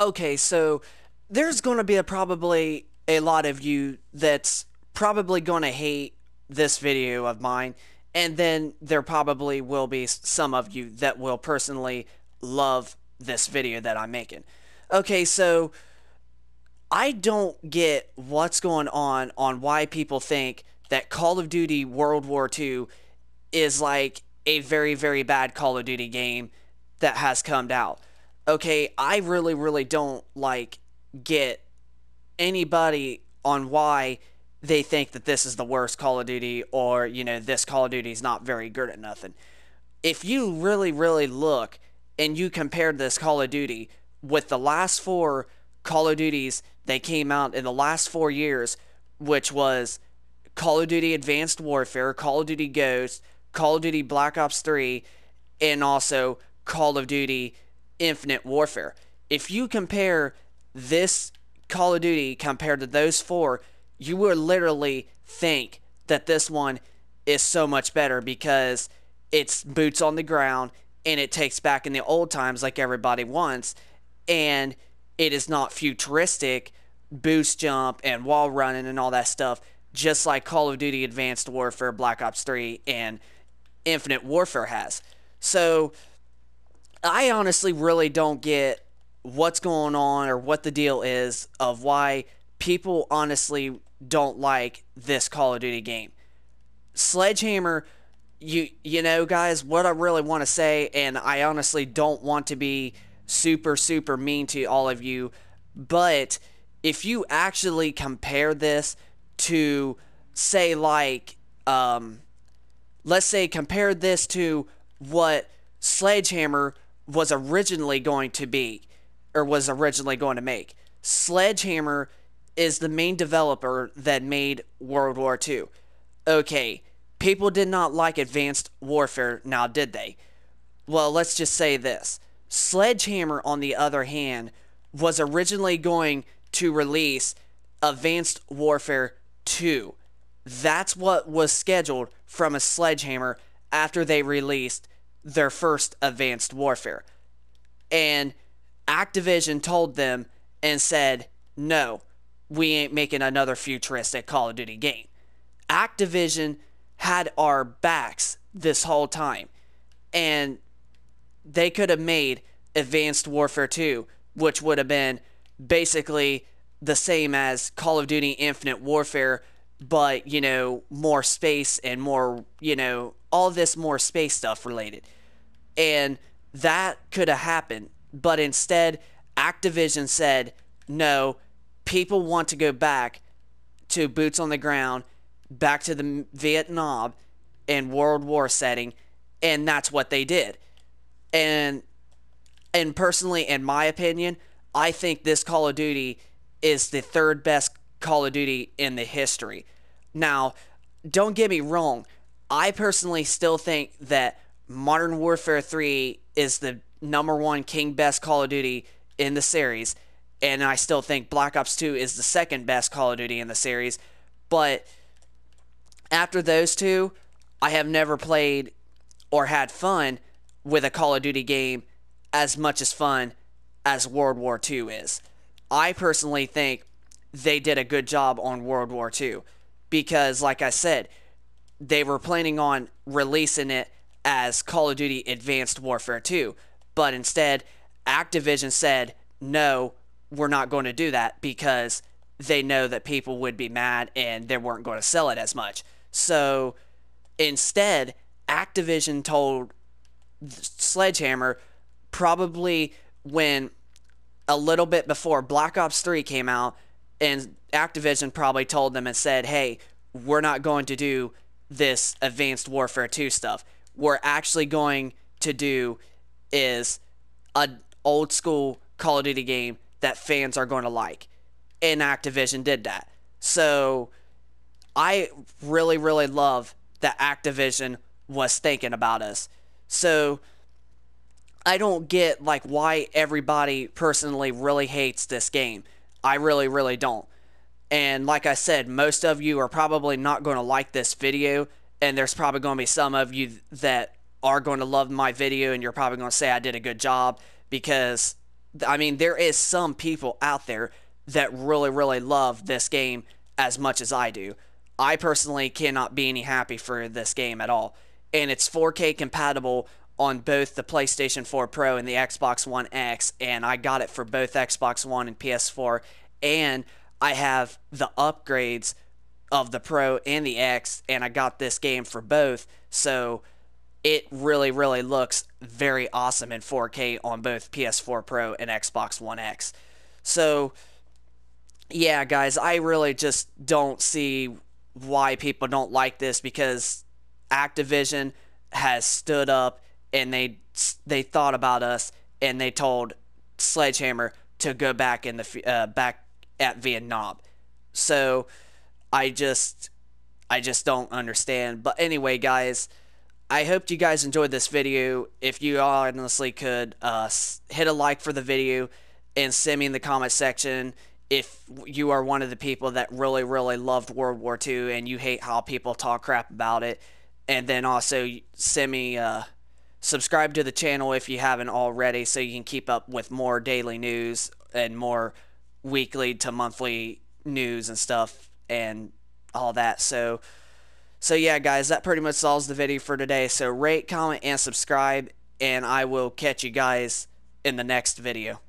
Okay, so there's going to be probably a lot of you that's probably going to hate this video of mine, and then there probably will be some of you that will personally love this video that I'm making. Okay, so I don't get what's going on why people think that Call of Duty World War II is like a very, very bad Call of Duty game that has come out. Okay, I really don't like get anybody on why they think that this is the worst Call of Duty, or this Call of Duty is not very good at nothing. If you really look and you compare this Call of Duty with the last four Call of Duties that came out in the last 4 years, which was Call of Duty Advanced Warfare, Call of Duty Ghost, Call of Duty Black Ops 3, and also Call of Duty Infinite Warfare. If you compare this Call of Duty compared to those four, you would literally think that this one is so much better because it's boots on the ground and it takes back in the old times like everybody wants, and it is not futuristic boost jump and wall running and all that stuff, just like Call of Duty Advanced Warfare, Black Ops 3, and Infinite Warfare has. So I honestly really don't get what's going on or what the deal is of why people honestly don't like this Call of Duty game. Sledgehammer, you know guys, what I really want to say, and I honestly don't want to be super mean to all of you, but if you actually compare this to, say, like, let's say compare this to what Sledgehammer was originally going to be, or was originally going to make. Sledgehammer is the main developer that made World War II. Okay, people did not like Advanced Warfare, now did they? Well, let's just say this. Sledgehammer, on the other hand, was originally going to release Advanced Warfare 2. That's what was scheduled from a Sledgehammer after they released their first Advanced Warfare. And Activision told them and said, no, we ain't making another futuristic Call of Duty game. Activision had our backs this whole time, and they could have made Advanced Warfare 2, which would have been basically the same as Call of Duty Infinite Warfare, but, more space and more, all this more space stuff related. And that could have happened, but instead, Activision said, no, people want to go back to boots on the ground, back to the Vietnam and World War setting, and that's what they did. And personally, in my opinion, I think this Call of Duty is the third best Call of Duty in the history. Now, don't get me wrong, I personally still think that Modern Warfare 3 is the #1 king best Call of Duty in the series, and I still think Black Ops 2 is the second best Call of Duty in the series, but after those two, I have never played or had fun with a Call of Duty game as much as fun as World War II is. I personally think they did a good job on World War II because, like I said, they were planning on releasing it as Call of Duty Advanced Warfare 2, but instead, Activision said, no, we're not going to do that because they know that people would be mad and they weren't going to sell it as much. So instead, Activision told Sledgehammer, probably when a little bit before Black Ops 3 came out, and Activision probably told them and said, hey, we're not going to do this Advanced Warfare 2 stuff. We're actually going to do is an old school Call of Duty game that fans are going to like. And Activision did that. So I really love that Activision was thinking about us. So I don't get why everybody personally really hates this game. I really don't. And like I said, most of you are probably not going to like this video, and there's probably going to be some of you that are going to love my video, and you're probably going to say I did a good job because I mean, there is some people out there that really, really love this game as much as I do. I personally cannot be any happy for this game at all. And it's 4K compatible on both the PlayStation 4 Pro and the Xbox One X, and I got it for both Xbox One and PS4. And I have the upgrades of the Pro and the X, and I got this game for both. So it really, really looks very awesome in 4K on both PS4 Pro and Xbox One X. So, yeah, guys, I really just don't see why people don't like this, because Activision has stood up and they thought about us, and they told Sledgehammer to go back in the back at Vietnam. So I just don't understand. But anyway, guys, I hope you guys enjoyed this video. If you honestly could hit a like for the video and send me in the comment section if you are one of the people that really, really loved World War II and you hate how people talk crap about it. And then also send me subscribe to the channel if you haven't already, so you can keep up with more daily news and more weekly to monthly news and stuff and all that. So yeah, guys, that pretty much solves the video for today. So rate, comment, and subscribe, and I will catch you guys in the next video.